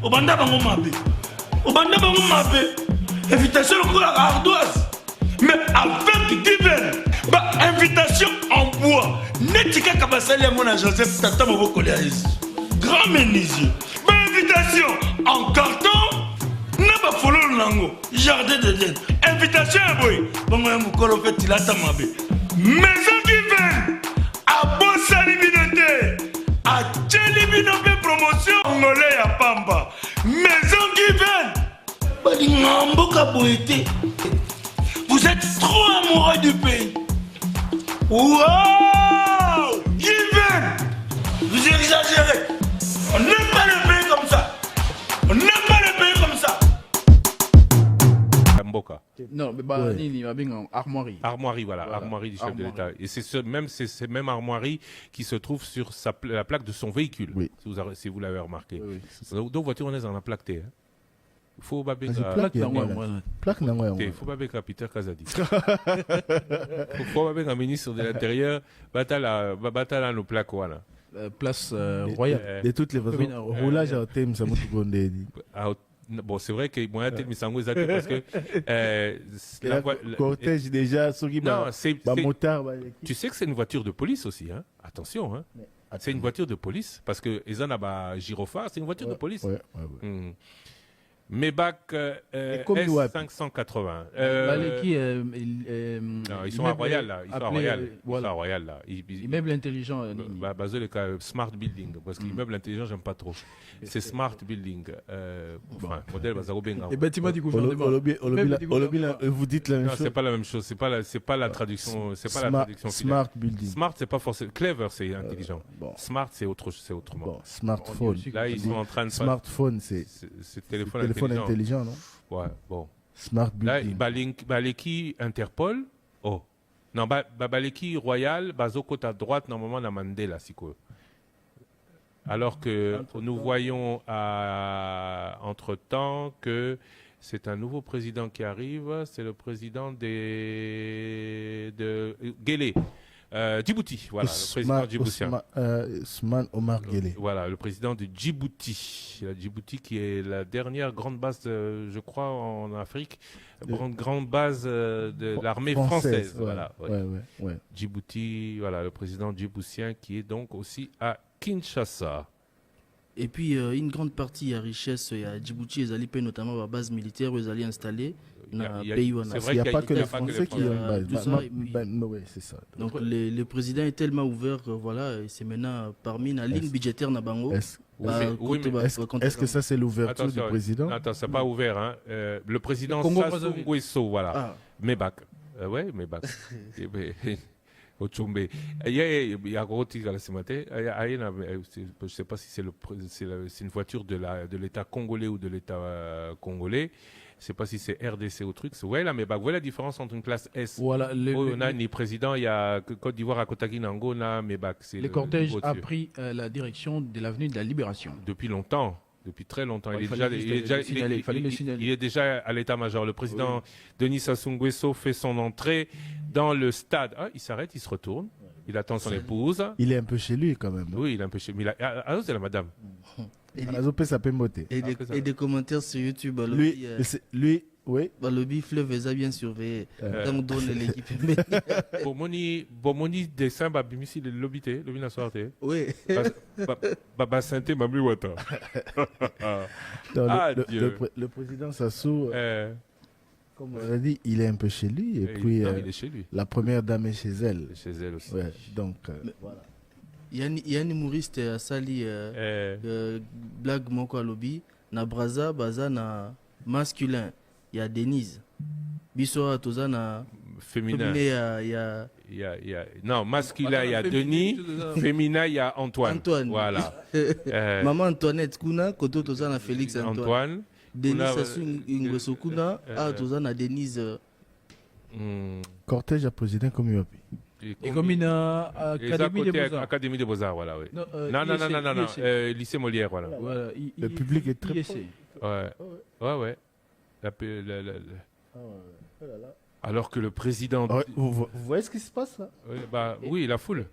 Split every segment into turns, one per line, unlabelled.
Au banda bango mabé. Au banda bango mabé. Invitation à ardoise. Mais avec Given, bah invitation en bois. Netika kabasali à mon Joseph Tata Moboko Léaïs. Grand menuisier. Bah invitation en carton. N'a pas follow nango. Jardin de Dieu. Invitation à boy. Bon un mukolo fait tilata mabé. Maison Given. À Bossa Libinoté. À Tchelibinoté promotion. Angolais à Pamba. Maison Given. Bah n'ambo kaboité. Vous êtes trop amoureux du pays. Wow! Given! Vous exagérez. On n'aime pas le pays comme ça. On n'aime pas le pays comme ça.
Mboka.
Non, mais bah, Nini, armoirie.
Armoirie, voilà, armoirie du chef de l'État. Et c'est cette même armoirie qui se trouve sur la plaque de son véhicule, si vous l'avez remarqué. Oui, donc, voiture, on est dans la plaque T. Hein. Faut pas béca. Faut pas béca Peter Kazadi. Faut pas béca ministre de l'Intérieur. Batala nos plaques voilà.
Place royale.
De toutes les façons, roulage à thème, ça m'a tout
bon, c'est vrai que moi, je suis parce que
cortège déjà,
non, tu sais que c'est une voiture de police aussi, hein. Attention, hein. C'est une voiture de police parce que ils en a gyrophare, c'est une voiture de police. Maybach S580. Non, ils sont à Royal là. Ils sont à Royal. Ils sont à Royal là.
Immeuble intelligent.
Basé le cas Smart Building parce que l'immeuble intelligent j'aime pas trop. C'est Smart Building. Enfin, modèle Bazaro Benga.
Et bâtiment du gouvernement.
Vous dites la même chose.
Non, c'est pas la même chose. C'est pas la traduction. C'est pas la traduction.
Smart Building.
Smart c'est pas forcément. Clever c'est intelligent. Smart c'est autrement.
Bon, smartphone.
Là ils sont en train de.
Smartphone c'est téléphone intelligent, non?
Ouais, bon.
Smart Building.
Là, Baleki Interpol. Oh. Non, Baleki Royal, Bazokot à droite, normalement, on a Mandela, Siko. Alors que nous voyons entre-temps que c'est un nouveau président qui arrive, c'est le président de Guélé. Djibouti, voilà, le président djiboutien.
Ousmane Omar Guelleh.
Voilà, le président de Djibouti. La Djibouti qui est la dernière grande base, je crois, en Afrique, grande base de l'armée française. Voilà,
ouais.
Djibouti, voilà, le président djiboutien qui est donc aussi à Kinshasa.
Et puis, une grande partie à richesse, il y a Djibouti, ils allaient notamment à la base militaire où ils allaient installer.
Il n'y a pas que les Français qui ont une base. Oui, c'est ça.
Donc, le président est tellement ouvert, voilà, et c'est maintenant parmi la ligne budgétaire Nabango.
Est-ce que ça, c'est l'ouverture du président?
Attends, c'est pas ouvert. Hein. Le président Sassou Nguesso, voilà. Mebac. Ouais, Mebac. Ochumbe. Il y a gros tigre ce matin. Je ne sais pas si c'est une voiture de l'État congolais ou de l'État congolais. Je ne sais pas si c'est RDC ou truc. Ouais, là, mais voilà la différence entre une classe S.
Voilà,
on a ni président, il y a Côte d'Ivoire à Kotaki Nango, mais
le cortège a pris la direction de l'avenue de la Libération.
Depuis longtemps. Depuis très longtemps. Il est déjà à l'état-major. Le président Denis Sassou Nguesso fait son entrée dans le stade. Ah, il s'arrête, il se retourne. Il attend son épouse.
Il est un peu chez lui quand même.
Oui, il est un peu chez lui. C'est la madame.
Et des commentaires sur YouTube.
Lui, oui.
Lobby Fleuve est bien surveillé. Donc donne l'équipe.
Bomoni dessin babimisi le lobby la soirée.
Oui.
Baba Santé Mamli Wata.
Le président Sassou, comme on a dit, il est un peu chez lui et puis
il est chez lui.
La première dame est chez elle.
Chez elle aussi.
Ouais, donc voilà.
Il y a un humoriste à Sali, blague moko à lobby, na braza, baza na masculin, il y a Denise. Biso à toza na
féminin. Non, masculin, il y a Denis, féminin, il y a Antoine. Voilà.
Maman Antoinette Kuna, koto toza na Félix Antoine. Denis Sassou Nguesso Kuna, toza na Denise.
Cortège à président comme il
et comme une
Académie des Beaux-Arts, voilà, oui. Non, lycée Molière, voilà.
Le public est très...
Ouais. Alors que le président...
Vous voyez ce qui se passe là?
Oui, la foule.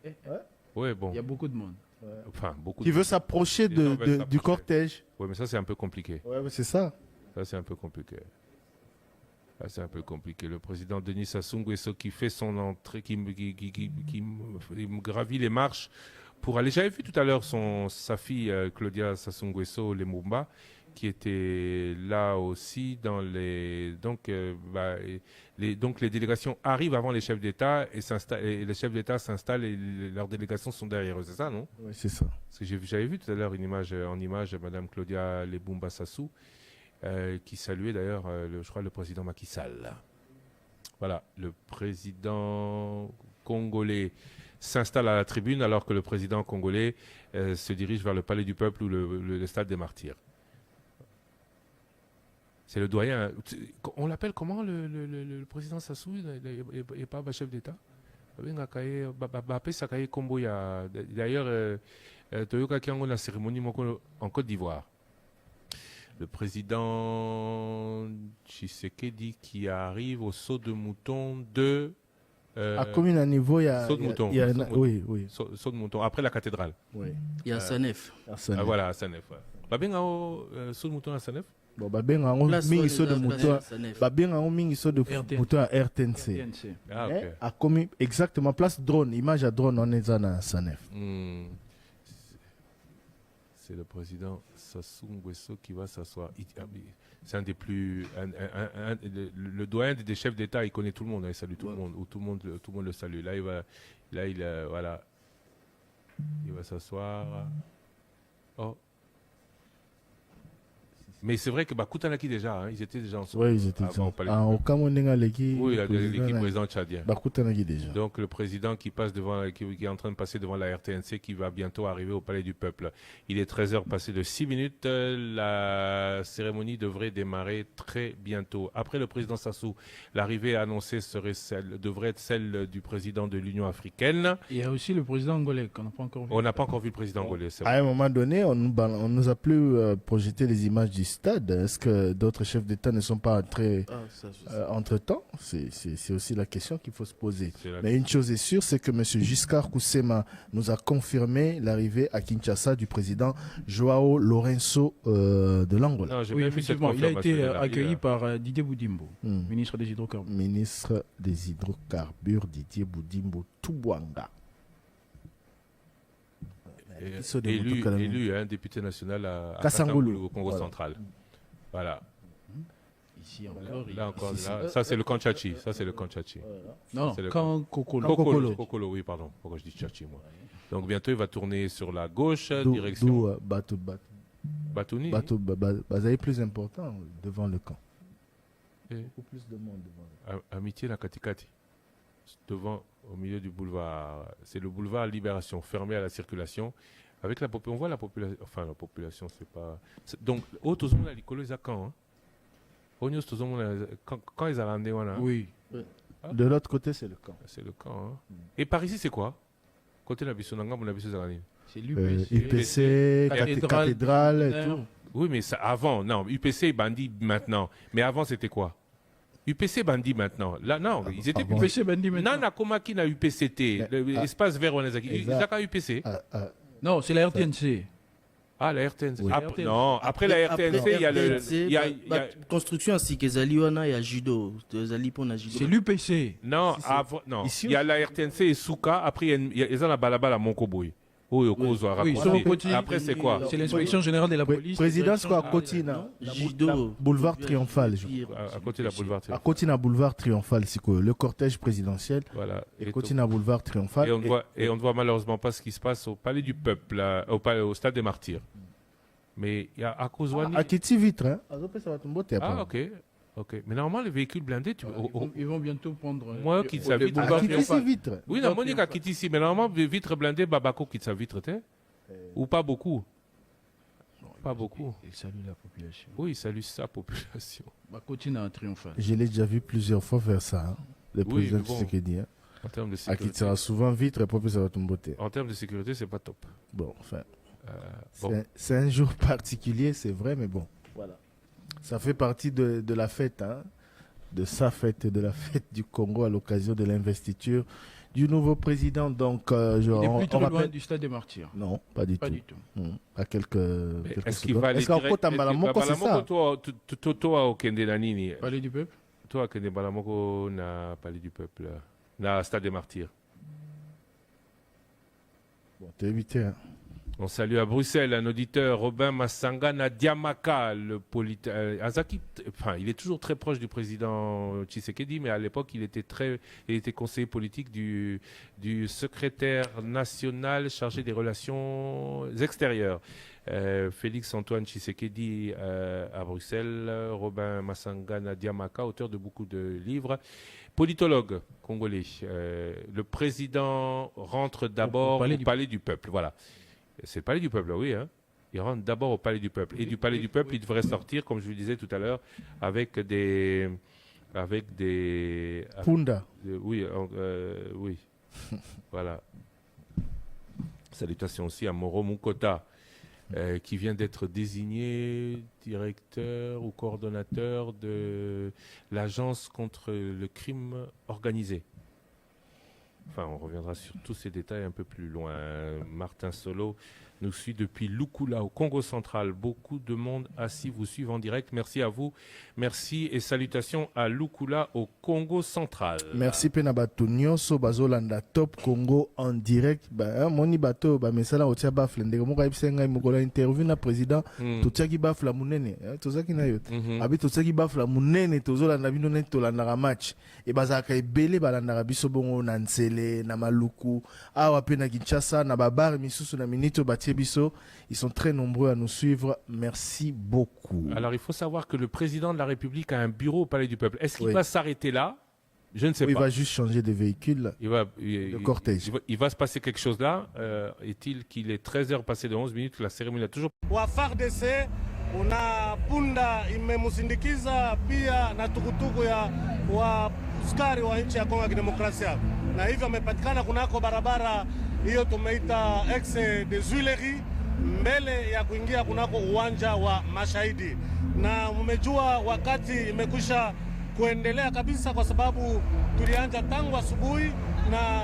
Ouais, bon. Il y a beaucoup de monde.
Enfin, beaucoup.
Qui veut s'approcher du cortège.
Oui, mais ça, c'est un peu compliqué.
Oui, c'est ça.
Ça, c'est un peu compliqué. C'est un peu compliqué. Le président Denis Sassou Nguesso qui fait son entrée, qui gravit les marches pour aller. J'avais vu tout à l'heure sa fille Claudia Sassou Nguesso Lumumba qui était là aussi dans les. Donc les délégations arrivent avant les chefs d'État et les chefs d'État s'installent et leurs délégations sont derrière eux. C'est ça, non?
Oui, c'est ça.
Parce que j'avais vu tout à l'heure en image Madame Claudia Lumumba Sassou. Qui saluait d'ailleurs, je crois, le président Macky Sall. Voilà, le président congolais s'installe à la tribune alors que le président congolais se dirige vers le Palais du Peuple ou le Stade des Martyrs. C'est le doyen. On l'appelle comment le président Sassou et pas chef d'État? D'ailleurs, Toyoka Kiango la cérémonie en Côte d'Ivoire. Le président Tshisekedi qui arrive au saut de mouton de...
à commune à niveau, il y a...
Saut de mouton.
Oui.
Saut de mouton, après la cathédrale.
Oui. Il y a Sanef.
Voilà, à Sanef. Saut de mouton à Sanef?
Bon, mingi saut de mouton à RTNC. À commune, exactement, place drone, image à drone, on est à Sanef.
C'est le président Sassou Nguesso qui va s'asseoir. C'est un des plus... le doyen des chefs d'État, il connaît tout le monde, il salue tout le monde, ou tout le monde le salue. Là, voilà. Il va s'asseoir. Oh. Mais c'est vrai que Koutanaki déjà, ils étaient déjà ensemble.
Oui, ils étaient ensemble. Au Cameroun, l'équipe
président tchadien.
Koutanaki déjà.
Donc le président qui est en train de passer devant la RTNC, qui va bientôt arriver au Palais du Peuple. Il est 13h passé de 6 minutes. La cérémonie devrait démarrer très bientôt. Après le président Sassou, l'arrivée annoncée devrait être celle du président de l'Union africaine.
Il y a aussi le président angolais qu'on n'a pas encore vu.
On n'a pas encore vu le président angolais.
À un moment donné, on nous a plus projeté les images du stade. Est-ce que d'autres chefs d'État ne sont pas entrés entre-temps? C'est aussi la question qu'il faut se poser. Mais une chose est sûre, c'est que M. Giscard Koussema nous a confirmé l'arrivée à Kinshasa du président Joao Lourenço de l'Angola.
Oui, effectivement, il a été accueilli par Didier Boudimbo, ministre des Hydrocarbures.
Ministre des Hydrocarbures, Didier Boudimbo Toubouanga.
Élu député national à Kasangulu, au Congo central. Voilà.
Ici encore.
Là encore, ça c'est le Kanchachi. Ça c'est le Kanchachi.
Non,
Kokolo. Kokolo, oui, pardon. Pourquoi je dis Tchachi, moi? Donc bientôt il va tourner sur la gauche, direction. Batouni.
Bazaï plus important devant le camp. Beaucoup plus de monde devant le camp.
Amitié la Katikati. Devant, au milieu du boulevard, c'est le boulevard Libération, fermé à la circulation. Avec on voit la population, enfin la population, c'est pas. Donc, autozone la licolo ils quand, quand ils allaient
oui.
De l'autre côté, c'est le camp.
C'est le camp. Et par ici, c'est quoi? Côté de la Bissonanga, mon avis,
c'est l'UPC,
UPC, cathédrale et tout.
Oui, mais ça, avant, non, UPC bandit maintenant. Mais avant, c'était quoi? UPC bandit maintenant. Là, non, ils étaient
UPC bandit maintenant.
Non, comment qui n'a UPCT, l'espace vert Wanazaki. Ils ont UPC.
Non, c'est la RTNC.
Ah, la RTNC. Non, après la RTNC, il y a le. Il y a
construction à Sikezaliwana, il y a Judo.
C'est l'UPC.
Non, non. Il y a la RTNC et Souka. Après, il y a la Balabala Monkoboy. Oui, après, c'est quoi?
C'est l'inspection générale de la police.
Présidence quoi, à Cotina. Boulevard Triomphal.
À côté de la boulevard Triomphal.
À Cotina Boulevard Triomphal, c'est quoi? Le cortège présidentiel.
Voilà.
Et Cotina Boulevard Triomphal.
Et on ne voit malheureusement pas ce qui se passe au Palais du Peuple, au Stade des Martyrs. Mais il y a Akozwani.
À Kiti Vitre, hein?
Ah, ok. Mais normalement, les véhicules blindés,
ils vont bientôt prendre.
Moi, qui sa vitre.
Vitre.
Oui, non, Monica quitte ici. Mais normalement, les vitres blindées, Babako quitte sa vitre, ou pas beaucoup. Pas beaucoup.
Il salue la population.
Oui, il salue sa population.
Continue à triompher.
Je l'ai déjà vu plusieurs fois faire ça, le président Tshisekedi.
En termes de sécurité.
Qui sera souvent vitre et puis ça va tomber.
En termes de sécurité, c'est pas top.
Bon, enfin. C'est un jour particulier, c'est vrai, mais bon.
Voilà.
Ça fait partie de la fête, de sa fête, de la fête du Congo à l'occasion de l'investiture du nouveau président. Donc,
il est plutôt loin du stade des Martyrs.
Non, pas du tout. À quelques
est-ce qu'il va aller direct? Toi, au Kende Nanini.
Palais du peuple.
Toi, Kende Balamoko, na Palais du peuple. Na stade des Martyrs.
Bon, t'es évité, hein.
On salue à Bruxelles un auditeur, Robin Massangana Diamaka, le Azaki. Enfin, il est toujours très proche du président Tshisekedi, mais à l'époque, il était conseiller politique du secrétaire national chargé des relations extérieures. Félix Antoine Tshisekedi à Bruxelles, Robin Massangana Diamaka, auteur de beaucoup de livres. Politologue congolais. Le président rentre d'abord au palais du peuple. Voilà. C'est le palais du peuple, oui. Hein. Il rentre d'abord au palais du peuple. Et du palais du peuple, il devrait sortir, comme je vous le disais tout à l'heure, avec des...
Punda.
Oui, oui. Voilà. Salutations aussi à Moro Mukota, qui vient d'être désigné directeur ou coordonnateur de l'agence contre le crime organisé. Enfin, on reviendra sur tous ces détails un peu plus loin. Martin Solo nous suit depuis Lukula, au Congo central. Beaucoup de monde assis vous suivent en direct. Merci à vous. Merci et salutations à Lukula, au Congo central.
Merci Penabato Nyonso Bazolanda Top Congo en direct. Moni bato ba mesala otia bafle ndeko mo kaipsenga mukola interview na président totiaki bafla munene tozaki na yo abi totiaki bafla munene tozolanda bino net tolanda match e bazaka ebele balanda biso bongo na Nzele na Maluku awa pe na Kinshasa na babar misusu na minito batie biso. Ils sont très nombreux à nous suivre. Merci beaucoup.
Alors il faut savoir que le président de la République a un bureau au Palais du Peuple. Est-ce qu'il va s'arrêter là? Je ne sais pas.
Il va juste changer de véhicule, de cortège.
Il va se passer quelque chose là. Est-il qu'il est 13h passé de 11 minutes, la cérémonie a toujours...
Wa FARDC una punda imemusindikiza pia na tukutuku ya wa askari wa nchi ya Kongo ya Kidemokrasia, na hivyo amepatikana kunako barabara hiyo tumeita Exe des Huileries, mbele ya kuingia kunako uwanja wa Mashahidi. Na mmejua wakati imekwisha kuendelea kabisa, kwa sababu tulianza tangu asubuhi na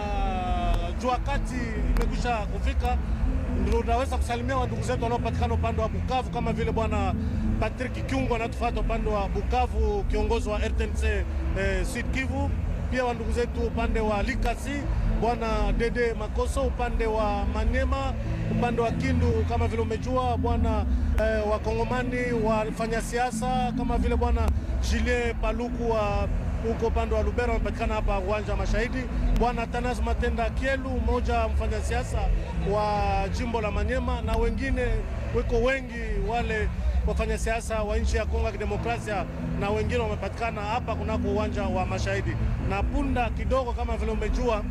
jua kati imekwisha kufika. Ndio tunaweza kusalimia wa ndugu zetu wanaopatikana upande wa Bukavu, kama vile bwana Patrick Kyungo anatufuata upande wa Bukavu, kiongozi wa RTNC Sud Kivu. Pia wa ndugu zetu upande wa Likasi, bwana Dede Makoso upande wa Manyema, upande wa Kindu kama vile umejua bwana wakongomani wafanya siasa kama vile bwana Julien Paluku wa huko upande wa Lubero wamepatikana hapa uwanja wa Mashahidi. Bwana Tanas Matenda Kielu, mmoja mfanya siasa wa jimbo la Manyema, na wengine weko wengi wale wafanya siasa wa nchi ya Kongo ya Kidemokrasia, na wengine wamepatikana hapa kunako uwanja wa Mashahidi. Na punda kidogo kama vile umejua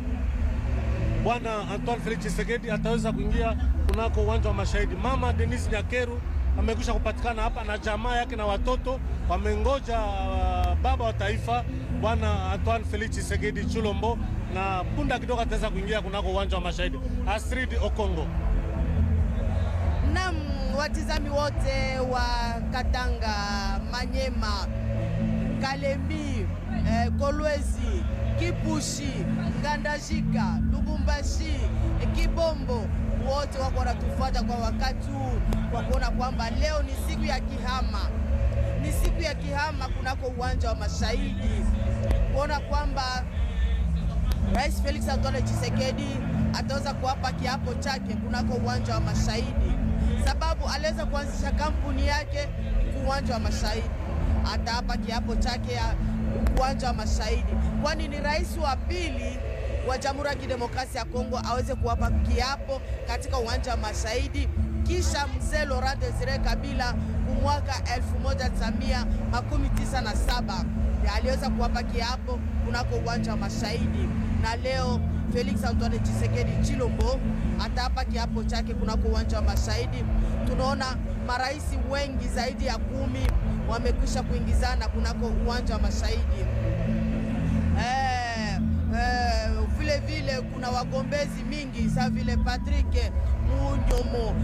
bwana Antoine Felix Tshisekedi ataweza kuingia kunako uwanja wa Mashahidi. Mama Denise Nyakeru amekwisha kupatikana hapa na jamaa yake na watoto wamengoja baba wa taifa bwana Antoine Felix Tshisekedi Chulombo, na punda kidogo ataweza kuingia kunako uwanja wa Mashahidi. Astrid Okongo.
Naam, watizami wote wa Katanga, Manyema, Kalemie, Kolwezi, Kipushi, Ngandajika, Lubumbashi, Kibombo, wote wako wanatufuata kwa wakati huu kwa kuona kwamba leo ni siku ya kihama. Ni siku ya kihama kunako uwanja wa Mashahidi, kuona kwamba Rais Felix Antoine Tshisekedi ataweza kuapa kiapo chake kunako uwanja wa Mashahidi, sababu aliweza kuanzisha kampuni yake uwanja wa Mashahidi. Ataapa kiapo chake ya uwanja wa Mashahidi, kwani ni rais wa pili wa Jamhuri ya Kidemokrasia ya Kongo aweze kuapa kiapo katika uwanja wa Mashahidi kisha mzee Laurent Desire Kabila mwaka 1997 aliweza kuapa kiapo kunako uwanja wa Mashahidi, na leo Felix Antoine Tshisekedi Chilombo ataapa kiapo chake kunako uwanja wa Mashahidi. Tunaona marais wengi zaidi ya 10 wamekwisha kuingizana kunako uwanja wa Mashahidi. vile vile kuna wagombezi mingi sa vile Patrick Munyomo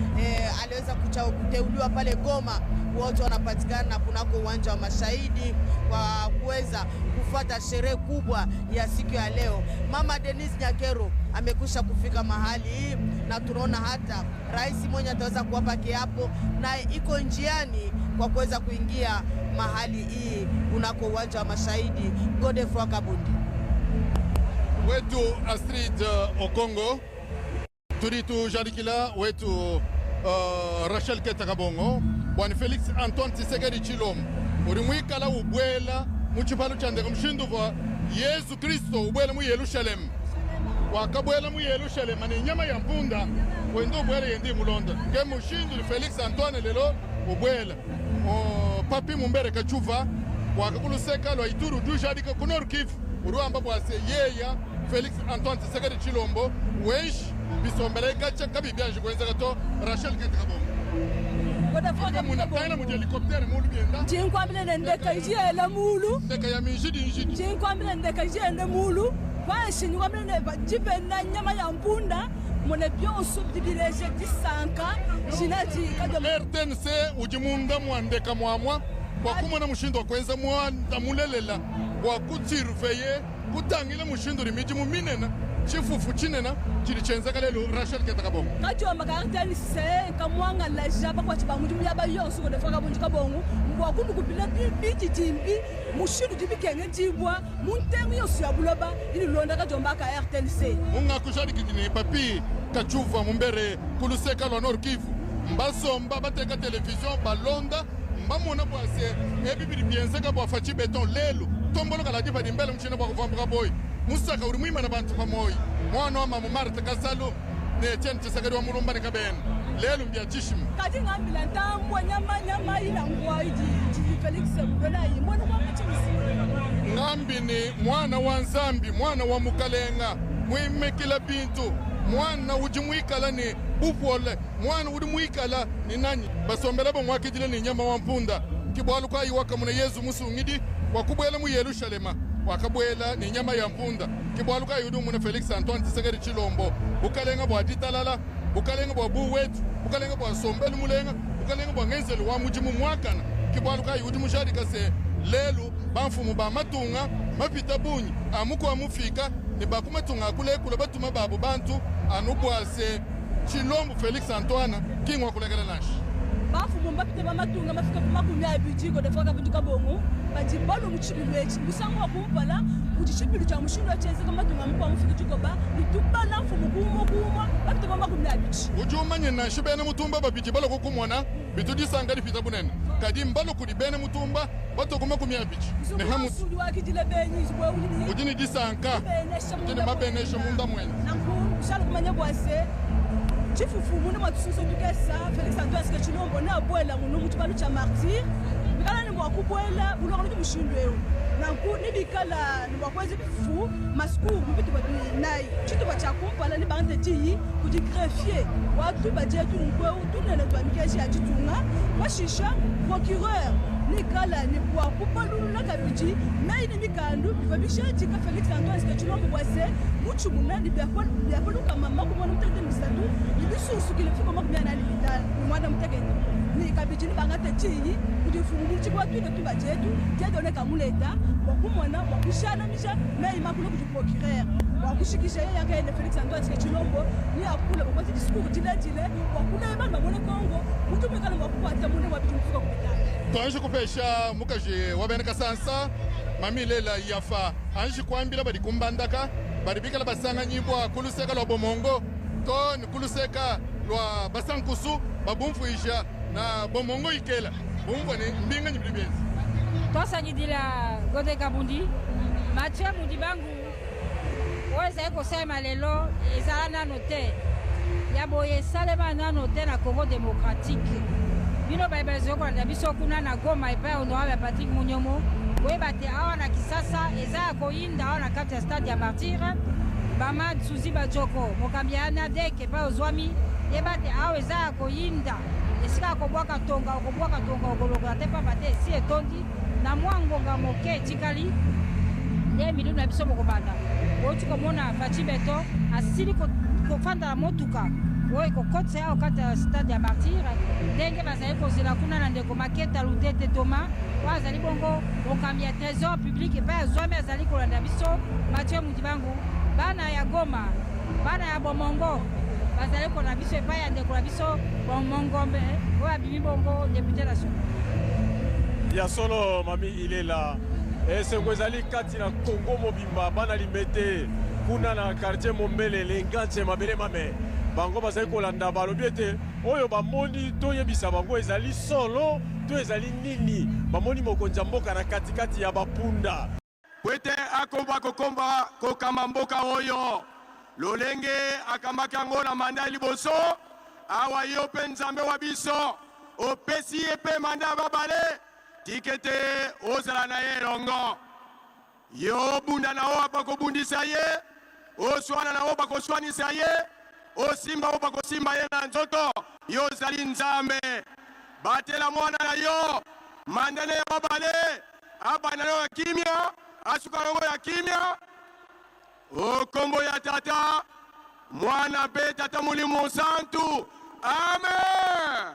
aliweza kuteuliwa pale Goma. Wote wanapatikana kunako uwanja wa Mashahidi kwa kuweza kufuata sherehe kubwa ya siku ya leo. Mama Denise Nyakero amekwisha kufika mahali hii na tunaona hata rais mwenye ataweza kuwapa kiapo na iko njiani kwa kuweza kuingia mahali hii kunako uwanja wa Mashahidi. Godefroid Kabundi
wetu Astrid Okongo turitu Jarikila wetu Rachel Ketakabongo Bwana Felix Antoine Tshisekedi Tshilombo urimwikala ubwela muchipalo chandeka mshinduva Yesu Kristo ubwela mu Yerusalem wakabwela mu Yerusalem ani nyama ya mpunda wendo ubwela yendi mulonda ke mushindu Felix Antoine lelo ubwela papi mumbere kachuva wakakuluseka lwa Ituru dujadika kunor Kivu uruamba bwase yeya Felix Antoine Tshisekedi Tshilombo wesh bisombele gacha kabibyaje kwenza gato Rachel Ketakabongo
Godefroid
muna taina mu helicopter mu lubienda
jinkwambile ndeka ijela mulu
ndeka ya minjidi
jinkwambile ndeka ijela mulu kwashi nkwambile bajibe na nyama ya mpunda mone byonso byibireje disanka jinaji kadam
RTNC ujimunda mwandeka mwamwa kwa kumona mushindo kwenza mwanda mulelela kwa kutirveye kutangile mushindo limiji mu minena chifufu chinena chili chenza kalelo Rachel Ketakabongo
kacho makartani se kamwanga la jaba kwa chiba mudimu yaba yonso Godefroid Kabundi Kabongo mbwa kundu kubila biti timbi mushidu dibikenge jibwa muntengu yonso ya buloba ili londa kajomba ka RTNC
munga kushadi kidini papi kachuva mumbere kuluseka lwa Nord Kivu mbasomba bateka television balonda mbamona bwase ebibiri bienzeka bwa fachi beton lelo tombolo kala diba dimbele mchina bwa kuvambuka boy musaka uri mwima na bantu pamoja mwana wa mama Martha Kasalo ne Etienne Tshisekedi wa mulumba ne kabene lelo mbya chishimu
kati ngambila ntambwa nyama ila ngwa idi Felix Mbona yimona kwa mchimisi
ngambi ni mwana wa Nzambi mwana wa Mukalenga mwimekila bintu mwana ujimwikala ni bupole mwana udimwikala ni nani basombela bo mwakidile ni nyama wa mpunda kibwalu kwa iwaka muna Yesu musungidi wakubwela mu Yerusalema wakabwela ni nyama ya mpunda kibwalu kwa yudu muna Felix Antoine Tshisekedi Tshilombo bukalenga bwa titalala bukalenga bwa buwetu bukalenga bwa sombelu mulenga bukalenga bwa ngenzelu wa mujimu mwakana kibwalu kwa yudu mushadika se lelu bamfumu ba matunga mapita bunyi amuko amufika ni bakumatunga akule kula batuma babu bantu anubwase Tshilombo Felix Antoine kingwa kulekela nashi
bafumu mbapite bamatunga mafika kumakumi abiji Godefroid Kabundi Kabongo bajibalo muchibilwechi musango wakumpala kuchichibilu cha mushindo cheze kamatunga mukwa mufika chikoba litubana mfumu kumo bapite bamakumi abiji
ujumanye nashi bene mutumba babiji balo kukumona bitudisanga lipita bunene kadi mbalo kuli bene mutumba bato kumakumi abiji
ne hamu suli wakijile benyi zibwe ulini
ujini disanka ujini mabenesho munda mwene
nanku shalo kumanya bwase chifufu mune mwatususo tukesa Felix Antoine Tshilombo na bwela muno mutubalo cha martyr bikala ni mwakubwela uloko ni mushindweo nanku nibikala ni mwakwezi bifu masku mbitu nai chitu bachakumpala ni bande tiyi kuti greffier watu bajetu ngweu tunene twamikeshi ya chitunga washisha procureur nikala ni kwa kupalulu na kabiji na ini mikandu bifabishaji ka Felix Antoine Tshilombo bwase muchu munandi byakolu kama makumona mutete misatu ibisusu kilifika makumyana libidala mwana muteke ni kabiji ni bangate tiyi kudifungu chikwa twine tuba jetu jedone kamuleta wakumona wakushana misha na imakulu kuti procureur wakushikisha yeye yakaende Felix Antoine Tshilombo ni akula kwa discours dile wakuna ebanga babone Kongo mutumikala wakukwata munde wabiti kufika kubitala
Twanji kupesha mukaje wabene kasansa mamilela yafa anji kwambila bali kumbandaka bali bikala basanga nyibwa kuluseka lwa bomongo ton kuluseka lwa basankusu babumfuisha na bomongo ikela bumva ni mbinga nyibilibezi
twasangidila Godefroid Kabundi Mathieu Mudibangu weza eko sema lelo ezala nano te ya boye esalema nano te na Congo démocratique bino bayebazo kolanda biso kuna na Goma epai honorable Patrick Munyomo koyeba te awa na Kisasa eza ya koyinda awa na kati ya stade ya Martyr Bama Suzi Bajoko mokambi ya NADEC epai ozwami yeba te awa eza ya koyinda esika okobwaka tonga okolokola te pamba te esi etondi na mwa ngonga moke etikali ye milioni na biso mokobanda oti komona Faci Beto asili kofanda na motuka oyo ekokotisa ya okata ya stade ya Martyr ndenge bazali kozela kuna na ndeko Maketa Ludete Toma oyo azali bongo mokambi ya trésor public epai azwami azali kolanda biso Mathieu Mudibangu bana ya Goma bana ya Bomongo bazali kolanda biso epai ya ndeko na biso Bomongombe oyo abimi bongo député national
ya solo mami ilela esengo ezali kati na Congo mobimba bana limete kuna na quartier Mombele nganche mabele mame bango bazali kolanda balobi ete oyo bamoni toyebisa bango ezali solo to ezali nini bamoni mokonzi mboka na katikati ya bapunda
Pwete akomba kokomba kokama mboka oyo lolenge akamaki yango na manda liboso awa yo mpe nzambe wa biso opesi ye mpe manda babale tikete ozala na ye elongo yo bunda na o bakobundisa ye oswana na o bakoswanisa ye osimba o bakosimba ye na nzoto yo ozali nzambe batela mwana na yo manda na ye babale abana yo ya kimia asuka yango ya kimia okombo ya tata mwana mpe tata molimo santu amen.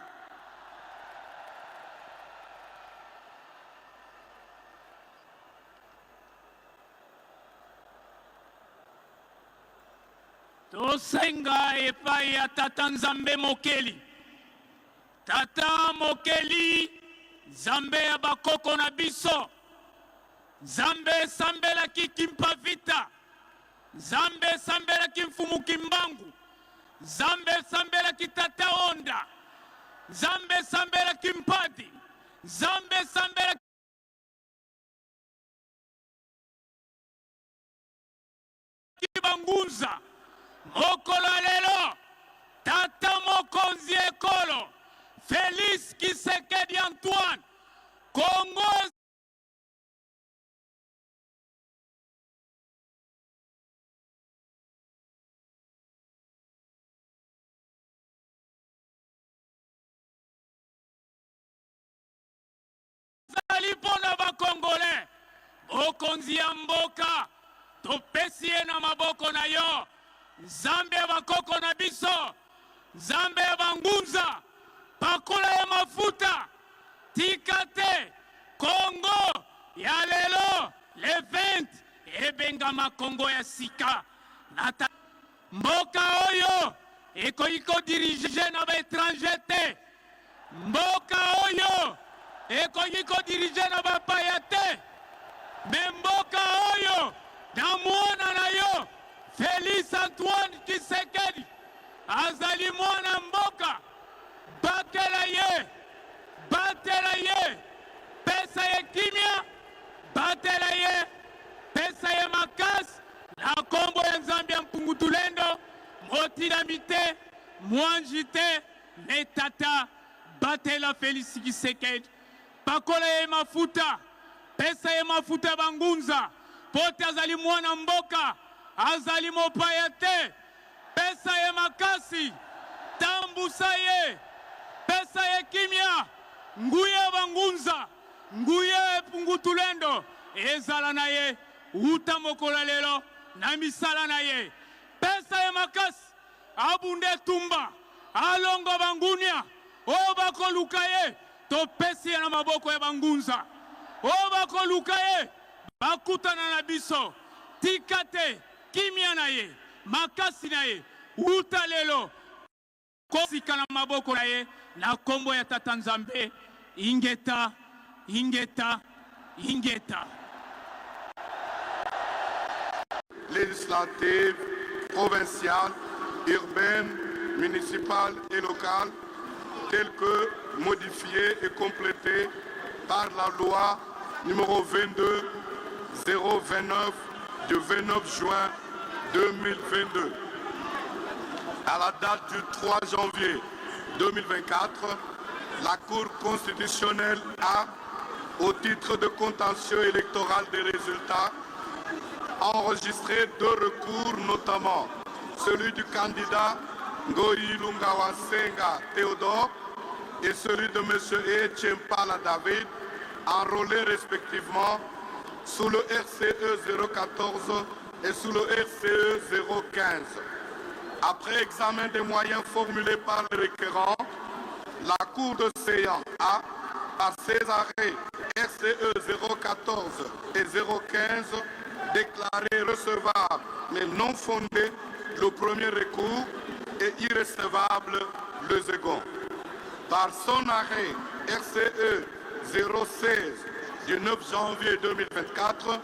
tosenga epai ya tata nzambe mokeli tata mokeli nzambe ya bakoko na biso nzambe esambelaki kimpavita nzambe esambelaki mfumu kimbangu nzambe esambelaki tata onda nzambe esambelaki mpadi nzambe esambelaki bangunza mokolo lelo tata mokonzi ekolo Félix Tshisekedi Antoine Congo zali mpona bakongole bokonzi ya mboka topesi ye na maboko na yo nzambe ya bakoko na biso nzambe ya bangunza pakola ya mafuta tika te Kongo ya lelo le 20 ebengama Kongo ya sika nata mboka oyo ekoki kodirige na baétranger te mboka oyo ekoki kodirige na bapaya te me mboka oyo na mwana na yo Félix Antoine Tshisekedi azali mwana mboka batela ye pesa ye kimia batela ye pesa ye makasi na kombo ya nzambe ya mpungutulendo motilami te mwanji te me tata batela Félix Tshisekedi pakola ye mafuta pesa ye mafuta bangunza pote azali mwana mboka azali mopaya te pesa ye makasi tambusa ye pesa ye kimia nguye bangunza nguye pungutulendo ezala na ye uta mokolo lelo na misala na ye pesa ye makasi abunde tumba alongo bangunia oyo bakoluka ye topesi ye na maboko ya bangunza oyo bakoluka ye bakutana na biso tika te kimia na ye makasi na ye uta lelo kosika na maboko na ye na kombo ya tata nzambe ingeta ingeta ingeta
législatives, provinciales, urbaines, municipales et locales, telles que modifiées et complétées par la loi numéro 22-029 du 29 juin 2022. À la date du 3 janvier 2024, la Cour constitutionnelle a, au titre de contentieux électoral des résultats, enregistré 2 recours, notamment celui du candidat Ngoyi Lungawasenga Théodore et celui de M. Echempala David, enrôlés respectivement
sous le RCE 014 et sous le RCE 015. Après examen des moyens formulés par le requérant, la Cour de séance a, par ses arrêts RCE 014 et 015, déclaré recevable mais non fondé le premier recours et irrecevable le second. Par son arrêt RCE 016 du 9 janvier 2024,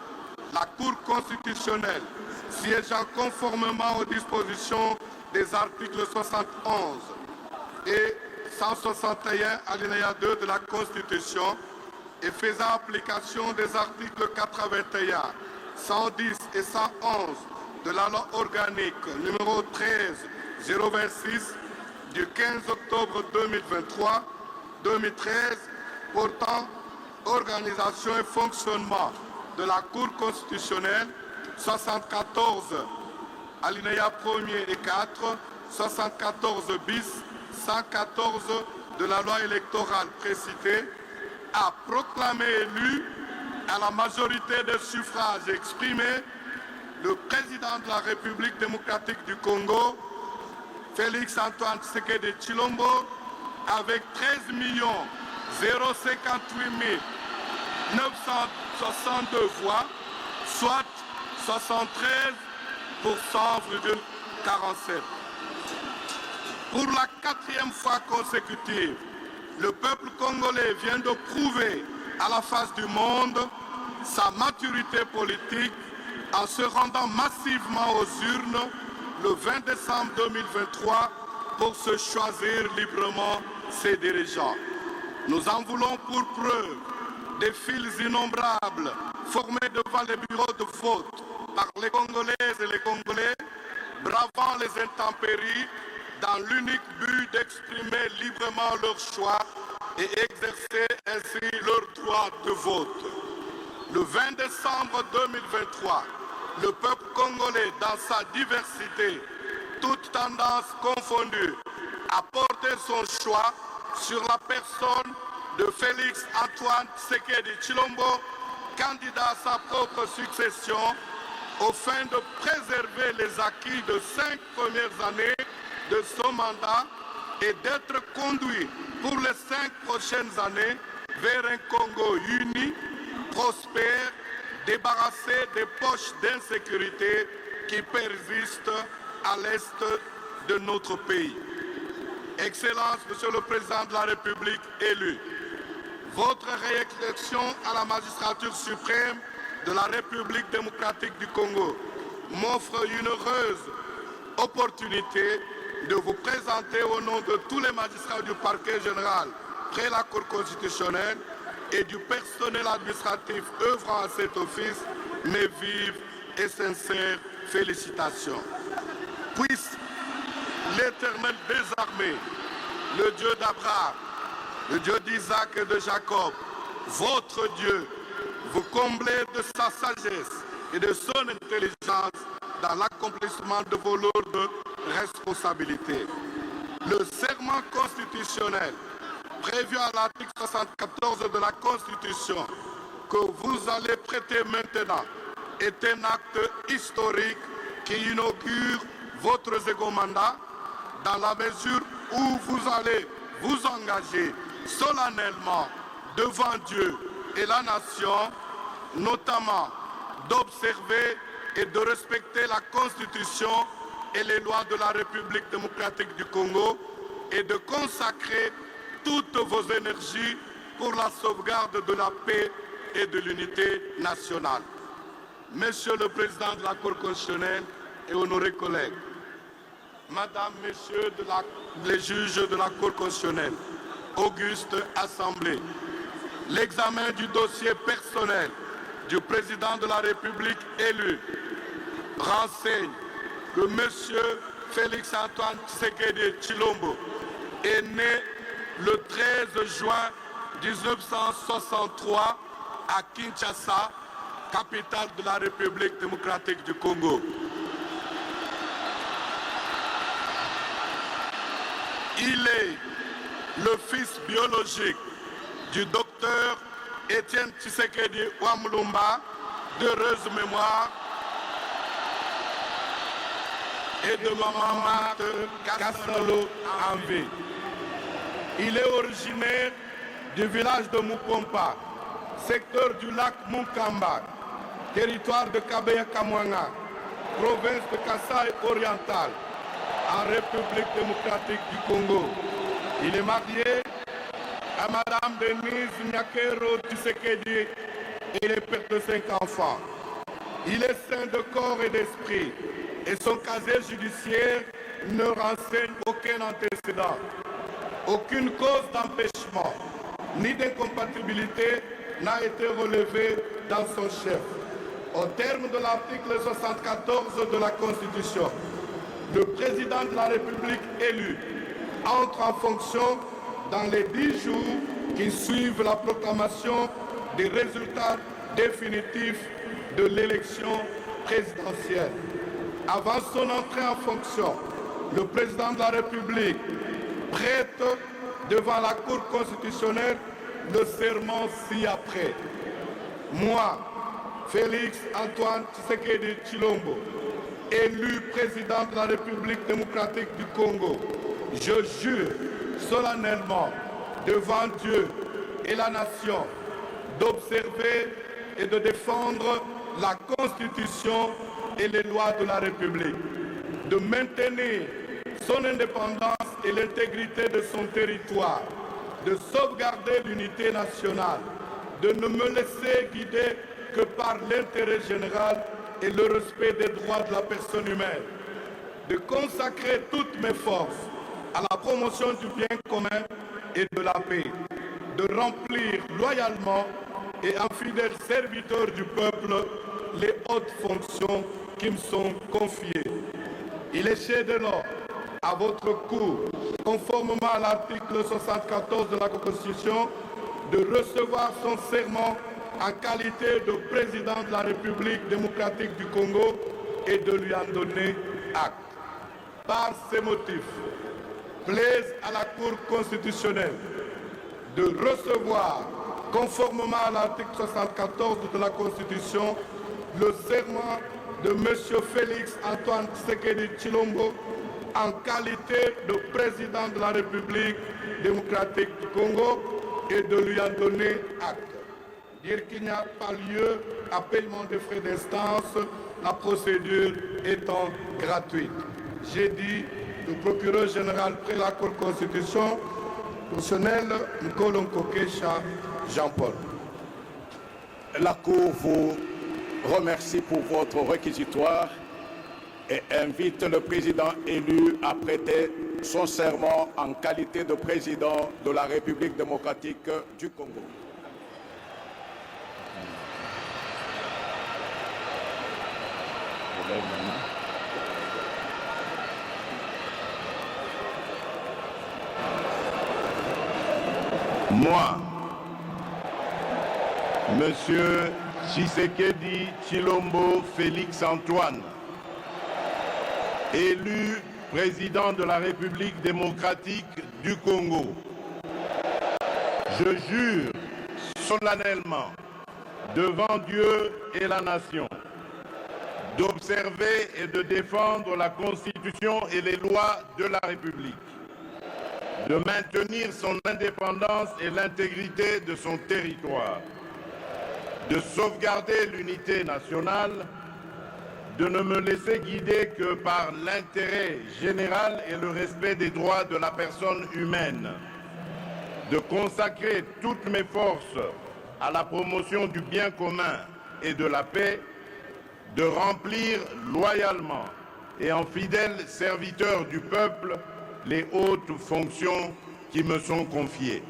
la Cour constitutionnelle, siégeant conformément aux dispositions des articles 71 et 161 alinéa 2 de la Constitution et faisant application des articles 81, 110 et 111 de la loi organique numéro 13-026 du 15 octobre 2013 portant organisation et fonctionnement de la Cour constitutionnelle, 74 alinéa 1er et 4, 74 bis, 114 de la loi électorale précitée, a proclamé élu à la majorité des suffrages exprimés le président de la République démocratique du Congo, Félix Antoine Tshisekedi Tshilombo, avec 13 058 962 voix, soit 73,47%. Pour la 4e fois consécutive, le peuple congolais vient de prouver à la face du monde sa maturité politique en se rendant massivement aux urnes le 20 décembre 2023 pour se choisir librement ses dirigeants. Nous en voulons pour preuve des files innombrables formées devant les bureaux de vote par les Congolaises et les Congolais, bravant les intempéries dans l'unique but d'exprimer librement leur choix et exercer ainsi leur droit de vote. Le 20 décembre 2023, le peuple congolais, dans sa diversité, toutes tendances confondues, a porté son choix sur la personne de Félix Antoine Tshisekedi Tshilombo, candidat à sa propre succession, au fin de préserver les acquis de 5 premières années de son mandat et d'être conduit pour les 5 prochaines années vers un Congo uni, prospère, débarrassé des poches d'insécurité qui persistent à l'est de notre pays. Excellence, Monsieur le Président de la République élu, votre réélection à la magistrature suprême de la République démocratique du Congo m'offre une heureuse opportunité de vous présenter au nom de tous les magistrats du parquet général près la Cour constitutionnelle et du personnel administratif œuvrant à cet office mes vives et sincères félicitations. Puisse l'Éternel des armées, le Dieu d'Abraham, le Dieu d'Isaac et de Jacob, votre Dieu, vous combler de sa sagesse et de son intelligence dans l'accomplissement de vos lourdes responsabilités. Le serment constitutionnel prévu à l'article 74 de la Constitution que vous allez prêter maintenant est un acte historique qui inaugure votre second mandat dans la mesure où vous allez vous engager solennellement devant Dieu et la nation, notamment d'observer et de respecter la Constitution et les lois de la République démocratique du Congo et de consacrer toutes vos énergies pour la sauvegarde de la paix et de l'unité nationale. Monsieur le Président de la Cour constitutionnelle et honorés collègues, Madame, Messieurs les juges de la Cour constitutionnelle, auguste Assemblée, l'examen du dossier personnel du Président de la République élu renseigne que Monsieur Félix Antoine Tshisekedi Tshilombo est né le 13 juin 1963 à Kinshasa, capitale de la République démocratique du Congo. Il est le fils biologique du docteur Étienne Tshisekedi Wamulumba, d'heureuse mémoire et de maman Marthe Cassalo Anvé. Il est originaire du village de Mupompa, secteur du lac Mukamba, territoire de Kabeya Kamwanga, province de Kasaï orientale, en République démocratique du Congo. Il est marié à Madame Denise Nyakero Tshisekedi. Il est père de 5 enfants. Il est sain de corps et d'esprit et son casier judiciaire ne renseigne aucun antécédent. Aucune cause d'empêchement ni d'incompatibilité n'a été relevée dans son chef. Au terme de l'article 74 de la Constitution, le président de la République élu entre en fonction dans les 10 jours qui suivent la proclamation des résultats définitifs de l'élection présidentielle. Avant son entrée en fonction, le président de la République prête devant la Cour constitutionnelle le serment ci-après. Moi, Félix Antoine Tshisekedi Tshilombo, élu président de la République démocratique du Congo, je jure solennellement devant Dieu et la nation d'observer et de défendre la Constitution et les lois de la République, de maintenir son indépendance et l'intégrité de son territoire, de sauvegarder l'unité nationale, de ne me laisser guider que par l'intérêt général et le respect des droits de la personne humaine, de consacrer toutes mes forces à la promotion du bien commun et de la paix, de remplir loyalement et en fidèle serviteur du peuple les hautes fonctions qui me sont confiées. Il est chez de l'ordre à votre cour, conformément à l'article 74 de la Constitution, de recevoir son serment en qualité de président de la République démocratique du Congo et de lui en donner acte. Par ces motifs, plaise à la Cour constitutionnelle de recevoir, conformément à l'article 74 de la Constitution, le serment de M. Félix Antoine Tshisekedi Tshilombo en qualité de président de la République démocratique du Congo et de lui en donner acte. Dire qu'il n'y a pas lieu à paiement des frais d'instance, la procédure étant gratuite. J'ai dit le procureur général près la Cour constitutionnelle, Nkolonko Kesha Jean-Paul.
La Cour vous remercie pour votre réquisitoire et invite le président élu à prêter son serment en qualité de président de la République démocratique du Congo.
Moi, Monsieur Tshisekedi Tshilombo Félix Antoine, élu président de la République démocratique du Congo, je jure solennellement devant Dieu et la nation d'observer et de défendre la Constitution et les lois de la République, de maintenir son indépendance et l'intégrité de son territoire, de sauvegarder l'unité nationale, de ne me laisser guider que par l'intérêt général et le respect des droits de la personne humaine, de consacrer toutes mes forces à la promotion du bien commun et de la paix, de remplir loyalement et en fidèle serviteur du peuple les hautes fonctions qui me sont confiées.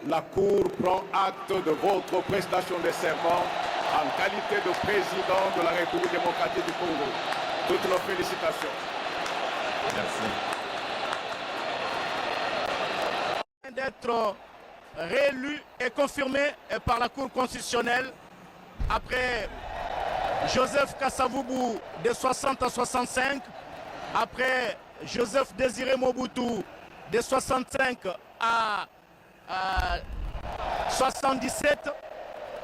La Cour prend acte de votre prestation de serment en qualité de président de la République démocratique du Congo. Toutes nos félicitations.
Merci.
D'être réélu et confirmé par la Cour constitutionnelle après Joseph Kasavubu de 60 à 65, après Joseph Désiré Mobutu de 65 à 77,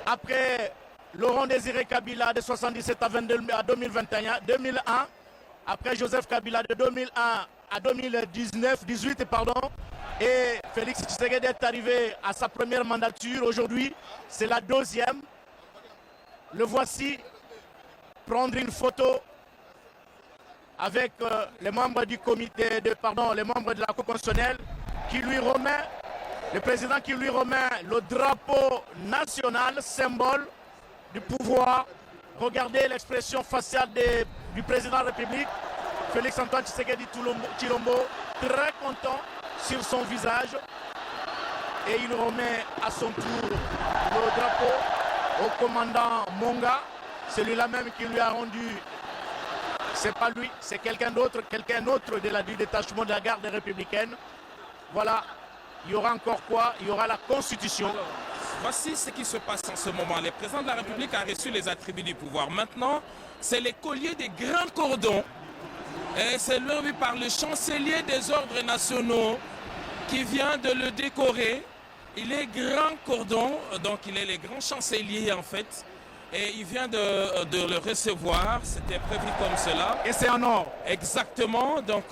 après Laurent Désiré Kabila de 1977 à 2001. Après Joseph Kabila de 2001 à 2018, et Félix Tshisekedi est arrivé à sa première mandature. Aujourd'hui, c'est la deuxième. Le voici prendre une photo avec les membres du comité, les membres de la Cour constitutionnelle, qui lui remet, le président qui lui remet le drapeau national, symbole du pouvoir. Regardez l'expression faciale du président de la République, Félix Antoine Tshisekedi Tshilombo, très content sur son visage. Et il remet à son tour le drapeau au commandant Monga, celui-là même qui lui a rendu, c'est pas lui, c'est quelqu'un d'autre du détachement de la garde républicaine. Voilà, il y aura encore quoi? Il y aura la Constitution.
Alors, voici ce qui se passe en ce moment. Le président de la République a reçu les attributs du pouvoir. Maintenant, c'est le collier des grands cordons. Et c'est levé par le chancelier des ordres nationaux qui vient de le décorer. Il est grand cordon, donc il est le grand chancelier en fait. Et il vient de le recevoir, c'était prévu comme cela.
Et c'est en or.
Exactement, donc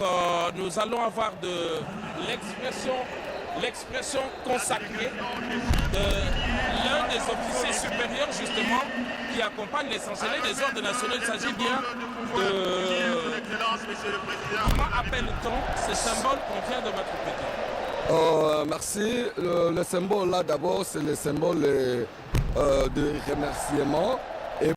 nous allons avoir de l'expression consacrée de l'un des officiers supérieurs justement qui accompagne les chanceliers des ordres nationaux. Il s'agit bien de... Comment appelle-t-on ce symbole qu'on vient de mettre au côté?
Merci. Le symbole là d'abord, c'est le symbole de remerciement